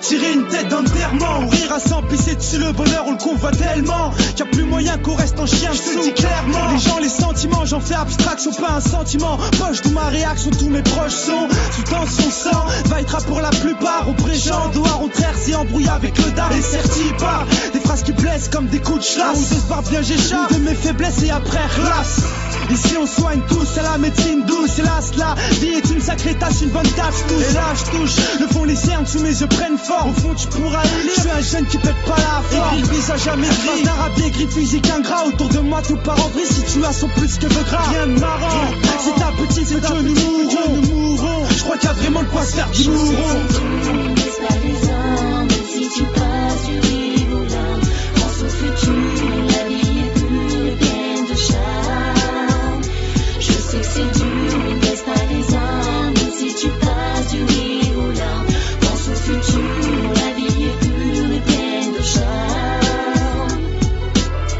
tirer une tête d'enterrement, ou rire à s'empisser dessus le bonheur, on le convoite tellement qu'il n'y a plus moyen qu'on reste en chien, je te le dis clairement. Les gens, les sentiments, j'en fais abstraction, pas un sentiment. Poche d'où ma réaction, tous mes proches sont sous tension, sang, vaillera pour la plupart. Au présent, dehors, on traire, embrouillé avec le dard. Et certi part, des phrases qui blessent comme des coups de chlasse. Ou de se barre bien j'échappe de mes faiblesses et après relasse. Ici on soigne tous à la médecine douce. Hélas la vie est une sacrée tâche, une bonne tâche tous. Et là je touche, le fond les cernes sous mes yeux prennent forme. Au fond tu pourras élire, je suis un jeune qui pète pas la forme. Écrit le visage jamais gris, d'un rap aigri, physique ingrat. Autour de moi tout part en vrille, situation plus que de gras. Rien de marrant, c'est ta petite, c'est que nous mourrons. Je crois qu'il y a vraiment de quoi se faire du mouron. Si tu passes du rire aux larmes, pense au futur, la vie est pure et pleine de charme. Je sais que c'est dur, mais baisse pas les armes. Si tu passes du rire aux larmes, pense au futur, la vie est pure et pleine de charme.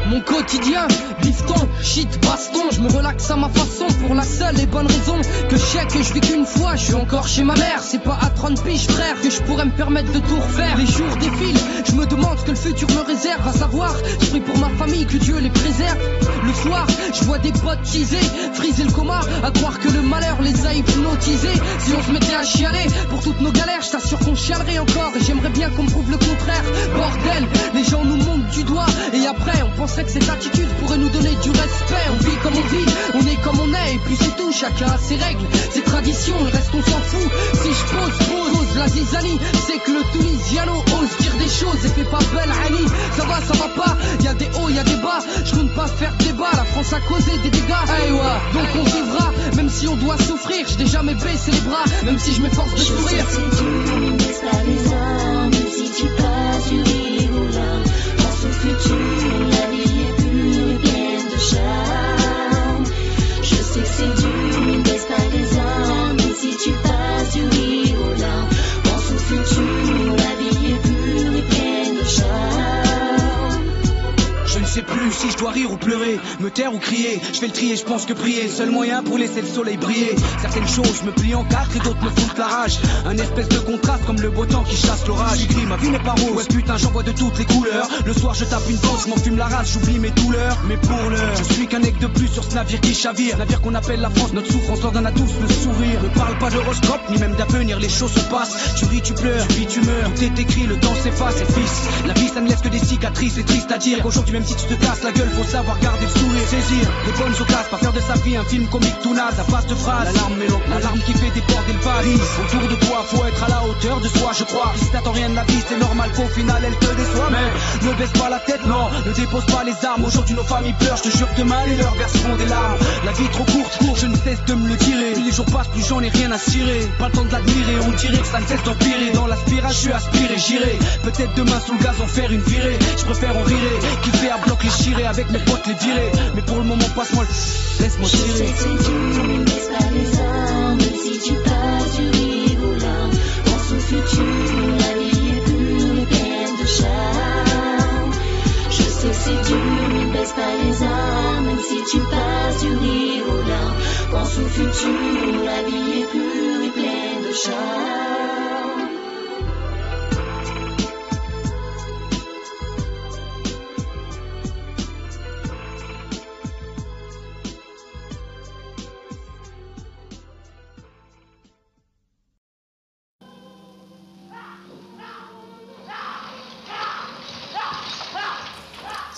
Mon quotidien, bifton, shit, baston. Je me relaxe à ma façon pour la seule et bonne raison que je sais que je vis qu'une fois. Je suis encore chez ma mère, c'est pas à 30 piges frère que je pourrais me permettre de tout refaire. Les jours défilent, je me demande ce que le futur me réserve. À savoir, je prie pour ma famille, que Dieu les préserve. Le soir, je vois des potes teaser, friser le coma, à croire que le malheur les a hypnotisés. Si on se mettait à chialer pour toutes nos galères, je t'assure qu'on chialerait encore. Et j'aimerais bien qu'on me prouve le contraire. Bordel, les gens nous montent du doigt et après on penserait que cette attitude pourrait nous donner du respect. On vit comme on vit, on est comme on est, et puis c'est tout, chacun a ses règles, ses traditions, le reste on s'en fout. Si je pose la zizanie, c'est que le Tunisiano ose dire des choses et fait pas belle Annie. Ça va pas, y'a des hauts, y'a des bas, je compte pas faire débat, la France a causé des dégâts. Hey, ouais. Donc on vivra, même si on doit souffrir, je n'ai jamais baissé les bras, même si je m'efforce de sourire. Je sais que c'est dur, mais baisse pas les armes, même si tu passes du rire aux larmes, pense au futur, la vie est pure et pleine de charme. Je sais que c'est dur, mais baisse pas les armes, même si tu passes du rire aux larmes, pense au futur, la vie est pure et pleine de charme. Je ne sais plus si je dois rire ou pleurer, me taire ou crier. Je fais le tri et je pense que prier, seul moyen pour laisser le soleil briller. Certaines choses me plient en quatre et d'autres me foutent la rage. Un espèce de contraste comme le beau temps qui chasse l'orage. J'écris, ma vie n'est pas rose, ouais putain j'en vois de toutes les couleurs. Le soir je tape une dose, m'en fume la race, j'oublie mes douleurs. Mais pour l'heure, je suis qu'un aigle de plus sur ce navire qui chavire. Navire qu'on appelle la France, notre souffrance leur donne à tous le sourire. Ne parle pas d'horoscope, ni même d'avenir, les choses se passent. Tu ris, tu pleures, tu vis, tu meurs, tout est écrit, le temps s'efface. Et fils, la vie ça ne laisse que des cicatrices, c'est triste à dire qu'aujourd'hui même si tu te casses la gueule, faut savoir garder le sourire, saisir les bonnes occasions, pas faire de sa vie un film comique tout naze, à base de phrases. L'alarme qui fait déborder le vase. Autour de toi, faut être à la hauteur de soi, je crois. Si t'attends rien de la vie, c'est normal qu'au final elle te déçoit. Mais ne baisse pas la tête, non, ne dépose pas les armes. Aujourd'hui nos familles pleurent, je te jure que demain les leurs verseront des larmes. La vie trop courte, je ne cesse de me le tirer. Plus les jours passent, plus j'en ai rien à cirer. Pas le temps de l'admirer, on dirait que ça ne cesse d'empirer. Dans la spirale, je suis aspiré, j'irai. Peut-être demain sous le gaz en faire une virée. Je préfère en rire, kiffer à bloc les chirer, avec mes potes les virer. Mais pour le moment passe-moi le... laisse-moi tirer. Je sais que c'est dur, mais baisse pas les armes, même si tu passes du rire aux larmes, pense au futur, la vie est pure et pleine de charme. Je sais que c'est dur, mais baisse pas les armes, même si tu passes du rire aux larmes, pense au futur, la vie est pure et pleine de charme.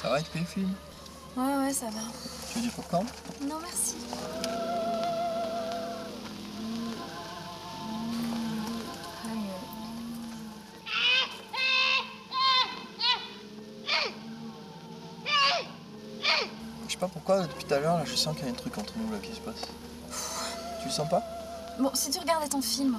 Ça va, tu fais le film? Ouais, ça va. Tu veux du popcorn? Non, merci. Je sais pas pourquoi, depuis tout à l'heure, là, je sens qu'il y a un truc entre nous là qui se passe. Tu le sens pas? Bon, si tu regardais ton film.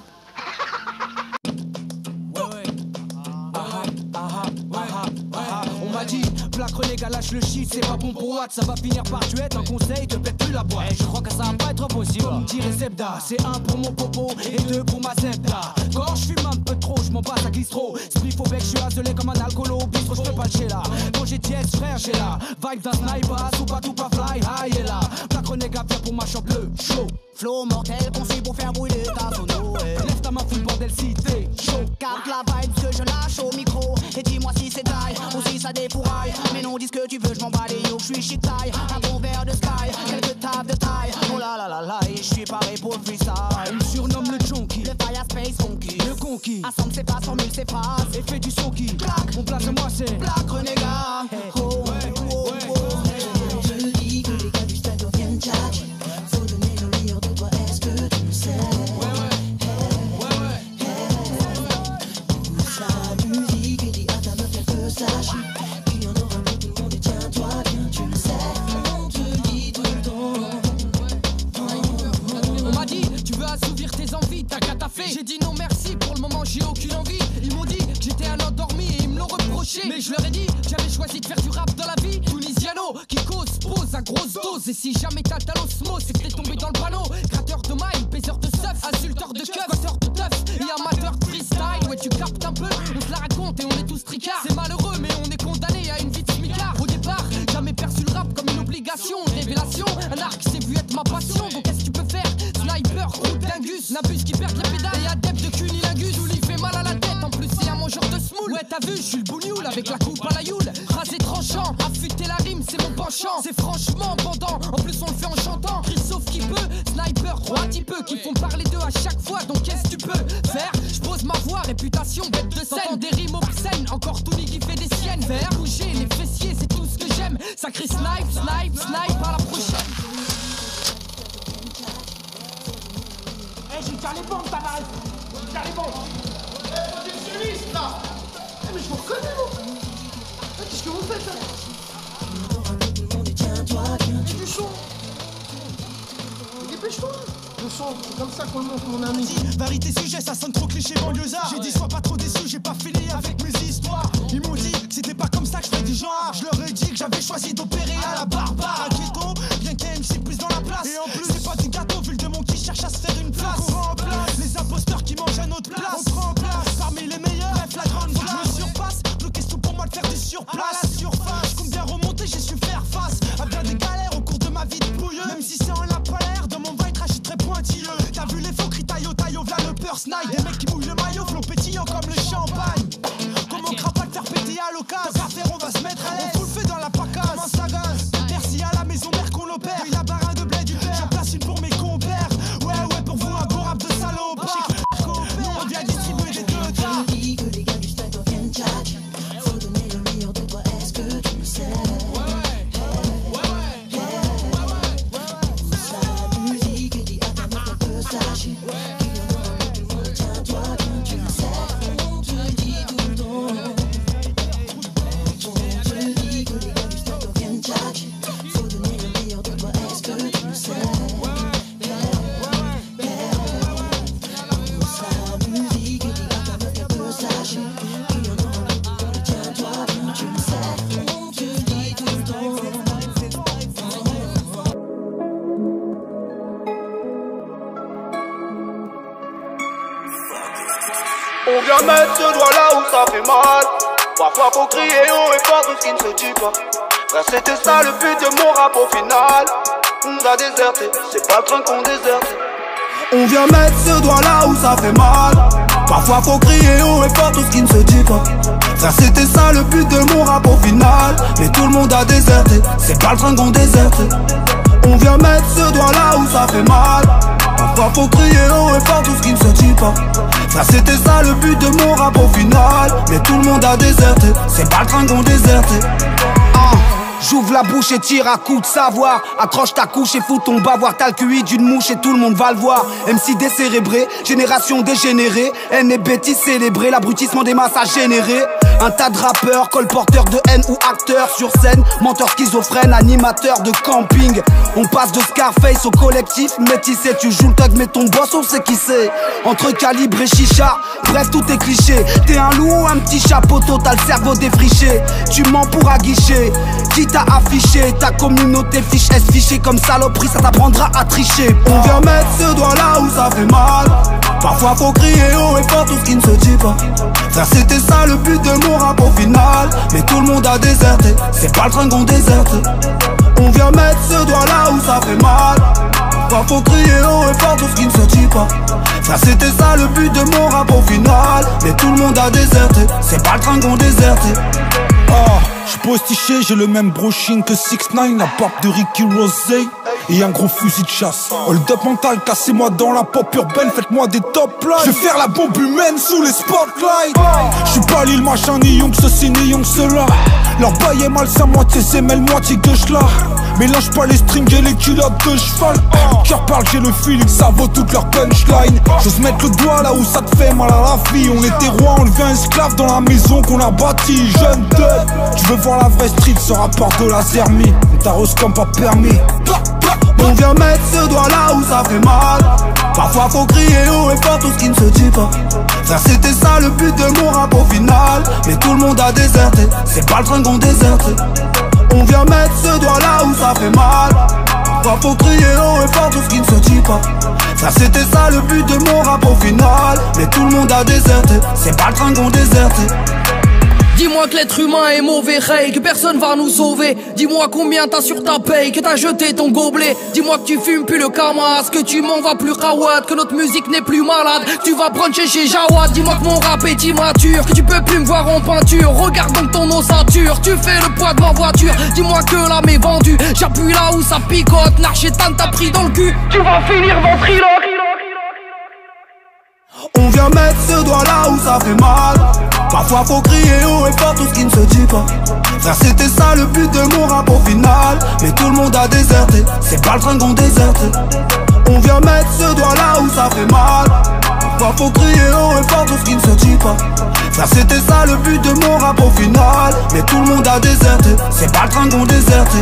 On m'a dit, plaque renégat, lâche le shit, c'est pas bon pour Watt, ça va finir par tuer, un conseil, te pète plus la boîte. Je crois que ça va pas être possible. Comme dirait Sebda, c'est un pour mon popo et deux pour ma Sebda. Quand je fume un peu trop, je m'en passe à glisse trop. Spliff au bec, je suis isolé comme un alcoolo au bistrot, je peux pas le là. Quand j'ai dièse, frère, j'ai la vibe d'un sniper, soupa tout pas fly high et là. Plaque renégat, viens pour ma shop le show. Flow mortel, conçu pour faire brûler ta sono. Lève ta main, full bordel si t'es chaud. Garde la vibe, que je lâche. voici c'est taille, aussi ça défouraille. Mais non, dis ce que tu veux, je m'en bats les yo, je suis chic taille. Un bon verre de sky, quelques tables de taille. Oh là là là là, et je suis paré pour le freestyle. On me surnomme le junkie, le fire space conquis, le conquis. Assemble ses passes, formule ses phrases. Et fait du son qui Black, mon place à moi c'est Black renégat. Oh, Je dis que les gars du stade viennent jack. Faut donner le meilleur de toi, est-ce que tu le sais? Pousse la musique et dis à ta meuf qu'elle peut sache qu'il y en aura pour tout le monde et tiens-toi bien, tu le sais. On te dit tout le temps. On m'a dit, tu veux assouvir tes envies, t'as qu'à taffer. J'ai dit non merci, pour le moment j'ai aucune envie. Ils m'ont dit que j'étais un endormi et ils me l'ont reproché. Mais je leur ai dit que j'avais choisi de faire du rap dans la vie. Tunisiano, qui cause, pose à grosse dose. Et si jamais t'as l'osmose, c'est que t'es tombé dans le panneau. Gratteur de mailles, baiseur de stuff, insulteur de keuf, squatteur de teuf et amateur de freestyle. Ouais, tu captes un peu, on se la raconte et on est tous tricards. C'est malheureux, mais on est condamné à une vie de smicard. Au départ, jamais perçu le rap comme une obligation, une révélation. Un arc, c'est vu être ma passion. Donc qu'est-ce que tu peux faire? Sniper, route dingus, Nabus qui perd les pédales et adepte de cunilingus. Où il fait mal à la tête, en plus c'est un mangeur de smoule. Ouais, t'as vu, je suis le bougnoul avec la coupe à la youle. Rasé tranchant, affûter la rime, c'est mon penchant. C'est franchement bandant, en plus on le fait en chantant. Chris sauf qui peut, sniper, trois petits peu qui font parler d'eux à chaque fois. Donc qu'est-ce que tu peux faire? Je pose ma voix, réputation, bête de scène. T'entends des rimes obscènes, encore Tony qui fait des siennes. Faire bouger les fessiers, c'est tout ce que j'aime. Sacré snipe, snipe, snipe, à la prochaine. J'ai tiré les bombes, Tavares. J'ai tiré les bombes. Vous êtes chimiste, là. Mais je vous reconnais, vous. Qu'est-ce que vous faites, là? Tout le monde et tiens-toi bien, tu du son. Dépêche-toi. Le son, c'est comme ça qu'on le montre, mon ami. Variété sujet, ça sonne trop cliché banlieusard. J'ai dit sois pas trop déçu, j'ai pas fini avec mes histoires. Ils m'ont dit que c'était pas comme ça que je fais du genre. Je leur ai dit que j'avais choisi d'opérer à la barbare. Un ghetto, bien qu'un MC plus dans la place. Et en plus, c'est pas du gâteau vu le démon qui cherche à se faire une place. On remplace les imposteurs qui mangent à notre place. On prend place parmi les meilleurs. Bref, la grande place. Je me surpasse, le question pour moi de faire du surplace. À la surface, comme bien remonter, j'ai su faire face à bien des galères au cours de ma vie de pouilleux. Même si c'est en la palaire, dans mon vibe, je suis très pointilleux. T'as vu les faux cris taillot, v'là le purse night. Des mecs qui mouillent le maillot, flot pétillant comme le champagne. Comment pas le faire péter à l'occasion? Tant qu'à faire, on va se mettre à l'aise. On fout le feu dans la pacasse. Comment ça gaze? Merci à la maison mère qu'on opère. Oui, la barre de blé du père. J'en place une pour mes compères. Ouais, pour vous, un beau rap de salopard. Nous, on vient distribuer des deux tas. Je dis que les gars du stade viennent jack. Faut donner le meilleur de toi, est-ce que tu le sais? Pousse la musique et dis à ta meuf qu'elle peut sache qu'il y en aura pour tout le monde, tiens-toi bien, tu le sais. On te dit tout le temps. On te dit que les gars du stade viennent jack. Faut donner le meilleur de toi, est-ce que tu le sais? Pousse la musique et dis à ta meuf qu'elle peut sache qu'il y en aura pour tout le monde, tiens-toi bien, tu le sais. On te dit tout le temps. On vient mettre ce doigt là où ça fait mal. Parfois faut crier haut et fort tout ce qui ne se dit pas. Frère, c'était ça le but de mon rap au final. On a déserté, c'est pas le train qu'on déserte. On vient mettre ce doigt là où ça fait mal. Parfois faut crier haut et fort tout ce qui ne se dit pas. Frère, c'était ça le but de mon rap au final. Mais tout le monde a déserté, c'est pas le train qu'on déserte. On vient mettre ce doigt là où ça fait mal. Parfois faut crier haut et fort tout ce qui ne se dit pas. Frère, c'était ça le but de mon rap au final. Mais tout le monde a déserté, c'est pas le train qu'on déserte. J'ouvre la bouche et tire à coups de savoir. Accroche ta couche et fous ton bavoir. T'as le QI d'une mouche et tout le monde va le voir. MC décérébré, génération dégénérée. Haine et bêtises célébrées, l'abrutissement des masses a généré un tas de rappeurs, colporteurs de haine ou acteurs sur scène. Menteurs schizophrènes, animateurs de camping. On passe de Scarface au collectif métissé. Tu joues le thug mais ton boss on sait qui c'est. Entre calibre et chicha, bref tout est cliché. T'es un loup ou un petit chapeau, t'as le cerveau défriché. Tu mens pour aguicher, qui t'a affiché. Ta communauté fiche S fichée comme saloperie, ça t'apprendra à tricher. On vient mettre ce doigt là où ça fait mal. Parfois faut crier haut et fort tout ce qui ne se dit pas. Frère, c'était ça le but de mon rap au final. Mais tout le monde a déserté, c'est pas le train qu'on déserte. On vient mettre ce doigt là où ça fait mal. Parfois faut crier haut et fort tout ce qui ne se dit pas. Frère, c'était ça le but de mon rap au final. Mais tout le monde a déserté, c'est pas le train qu'on déserté. J'suis postiché, j'ai le même brushing que 6ix9ine, la barbe de Ricky Rosé et un gros fusil de chasse. Hold up mental, cassez-moi dans la pop urbaine, faites-moi des top lines. Je vais faire la bombe humaine sous les spotlights. J'suis pas l'île machin, ni young ceci, ni young cela. Leur bail est malsain, moitié zemel, moitié gauche là. Mélange pas les strings et les culottes de cheval. Cœur parle, j'ai le feeling, ça vaut toute leur punchline. J'ose mettre le doigt là où ça te fait mal à la vie. On était rois, on devient esclave dans la maison qu'on a bâtie. Jeune dead, tu veux voir la vraie street, ce rapport de la zermie. On t'arrose comme pas permis. On vient mettre ce doigt là où ça fait mal. Parfois faut crier haut et fort tout ce qui ne se dit pas. Frère, c'était ça le but de mon rap au final. Mais tout le monde a déserté, c'est pas le train qu'on déserté. On vient mettre ce doigt là où ça fait mal. Parfois faut crier haut et fort tout ce qui ne se dit pas. Frère, c'était ça le but de mon rap au final. Mais tout le monde a déserté, c'est pas le train qu'on déserté. Dis-moi que l'être humain est mauvais, Ray, que personne va nous sauver. Dis-moi combien t'as sur ta paye, que t'as jeté ton gobelet. Dis-moi que tu fumes plus le Kamas, que tu m'en vas plus Rawad, que notre musique n'est plus malade, que tu vas bruncher chez Jawad. Dis-moi que mon rap est immature, que tu peux plus me voir en peinture. Regarde donc ton ossature, tu fais le poids de ma voiture. Dis-moi que l'âme est vendue, j'appuie là où ça picote. Narchétan t'a pris dans le cul, tu vas finir ventriloque. On vient mettre ce doigt là où ça fait mal. Parfois faut crier haut et fort tout ce qui ne se dit pas. Frère, c'était ça le but de mon rap au final. Mais tout le monde a déserté, c'est pas le train qu'on déserté. On vient mettre ce doigt là où ça fait mal. Parfois faut crier haut et fort tout ce qui ne se dit pas. Frère, c'était ça le but de mon rap au final. Mais tout le monde a déserté, c'est pas le train qu'on déserté.